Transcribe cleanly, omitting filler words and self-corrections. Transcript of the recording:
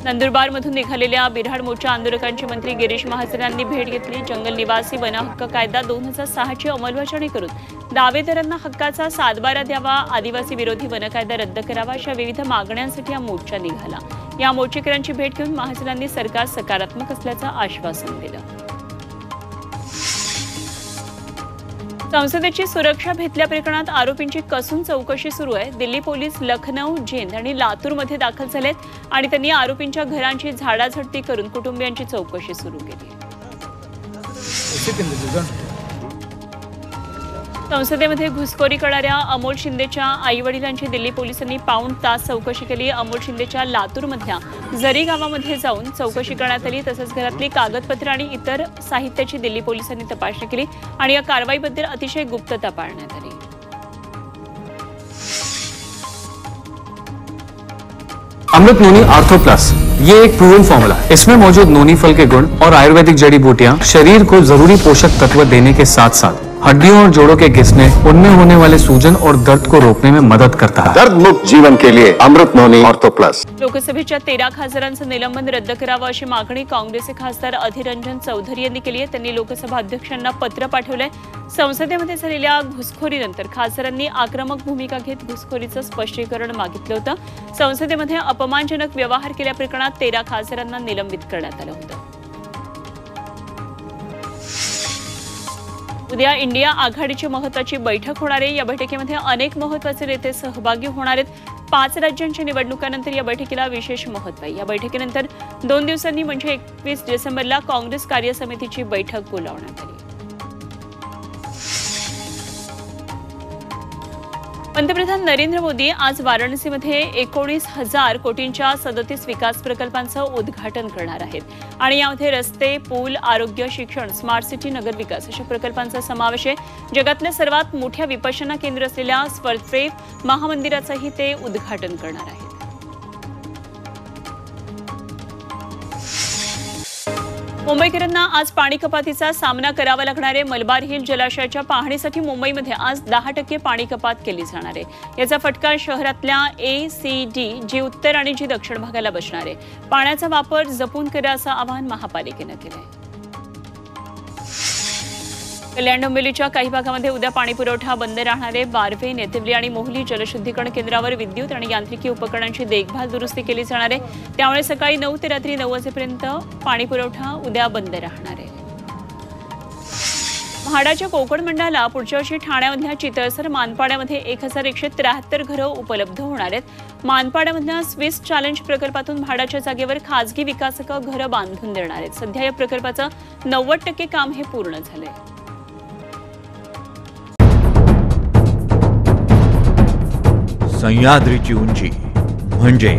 नंदुरबारमधून निघालेल्या बिऱ्हाड मोर्चा आंदोलकांची मंत्री गिरीश महाजन यांनी भेट घेतली। जंगल निवासी वन हक्क कायदा 2006ची अंमलबजावणी करून दावेदारांना हक्काचा सातबारा द्यावा, आदिवासी विरोधी वन कायदा रद्द करावा अशा विविध मागण्यांसाठी हा मोर्चा निघाला। या मोर्चेकऱ्यांची भेट घेऊन महाजनांनी सरकार सकारात्मक असल्याचं आश्वासन दिलं। संसदेची सुरक्षा भेटल्या प्रकरणात आरोपींची कसून चौकशी सुरू आहे। दिल्ली पोलीस लखनौ, जिंद आणि लातूरमध्ये दाखल झालेत आणि त्यांनी आरोपींच्या घरांची झाडाझडती करून कुटुंबियांची चौकशी सुरू केली। संसदेमध्ये घुसखोरी करणाऱ्या अमोल शिंदेच्या आईवडिलांची दिल्ली पोलिसांनी पाऊण तास चौकशी केली। अमोल शिंदेच्या लातूरमधल्या जरी गावामध्ये जाऊन चौकशी करण्यात आली। तसंच घरातली कागदपत्र आणि इतर साहित्याची दिल्ली पोलिसांनी तपासणी केली आणि या कारवाईबद्दल अतिशय गुप्तता पाळण्यात आली। अमृत नोनी आर्थो प्लस ये एक प्रूवन फॉर्मूला है। इसमें मौजूद नोनी फल के गुण और आयुर्वेदिक जड़ी बूटियां शरीर को जरूरी पोषक तत्व देने के साथ साथ हड्डियों और जोड़ों के घिसने, उनमें होने वाले सूजन और दर्द को रोकने में मदद करता है। दर्द मुक्त जीवन के लिए अमृत नोनी आर्थो प्लस। लोकसभेच्या 13 खासदारांचं निलंबन रद्द करावं अशी मागणी काँग्रेसचे खासदार अधीर रंजन चौधरी यांनी केली आहे। त्यांनी लोकसभा अध्यक्षांना पत्र पाठवलंय। संसदेमध्ये झालेल्या घुसखोरीनंतर खासदारांनी आक्रमक भूमिका घेत घुसखोरीचं स्पष्टीकरण मागितलं होतं। संसदेमध्ये अपमानजनक व्यवहार केल्याप्रकरणात 13 खासदारांना निलंबित करण्यात आलं होतं। उद्या इंडिया आघाडीची महत्त्वाची बैठक होणार आहे। या बैठकीमध्ये अनेक महत्त्वाचे नेते सहभागी होणार आहेत। 5 राज्यांच्या निवडणुकांनंतर या बैठकीला विशेष महत्त्व आहे। या बैठकीनंतर 2 दिवसांनी म्हणजे 21 डिसेंबरला काँग्रेस कार्यसमितीची बैठक बोलावण्यात आली। पंतप्रधान नरेंद्र मोदी आज वाराणसीमध्ये 19,000 कोटींच्या 37 विकास प्रकल्पांचं उद्घाटन करणार आहेत आणि यामध्ये रस्ते, पूल, आरोग्य, शिक्षण, स्मार्ट सिटी, नगर विकास अशा प्रकल्पांचा समावेश आहे। जगातल्या सर्वात मोठ्या विपश्यना केंद्र असलेल्या स्वर्णप्रेम महामंदिराचंही ते उद्घाटन करणार आहेत। मुंबईकरांना आज पाणी कपातीचा सामना करावा लागणार आहे। मलबार हिल जलाशयाच्या पाहणीसाठी मुंबईमध्ये आज 10% पाणी कपात केली जाणार आहे। याचा फटका शहरातल्या A, C, D जी उत्तर आणि जी दक्षिण भागाला बसणार आहे। पाण्याचा वापर जपून करा असं आवाहन महापालिकेनं केलं आहे। कल्याण डोंबिवलीच्या काही भागामध्ये उद्या पाणी पुरवठा बंद राहणार आहे। बारवे, नेतिवली आणि मोहली जलशुद्धीकरण केंद्रावर विद्युत आणि यांत्रिकी उपकरणांची देखभाल दुरुस्ती केली जाणार आहे। त्यामुळे सकाळी 9 ते रात्री 9 वाजेपर्यंत पाणी पुरवठा उद्या बंद राहणार आहे। म्हाडाच्या कोकण मंडळाला पुढच्या वर्षी ठाण्यामधल्या चितळसर मानपाड्यामध्ये 1173 घरं उपलब्ध होणार आहेत। मानपाड्यामधल्या स्विस चॅलेंज प्रकल्पातून म्हाडाच्या जागेवर खासगी विकासक घरं बांधून देणार आहेत। सध्या या प्रकल्पाचं 90% काम हे पूर्ण झालंय। सह्याद्रीची उंची म्हणजे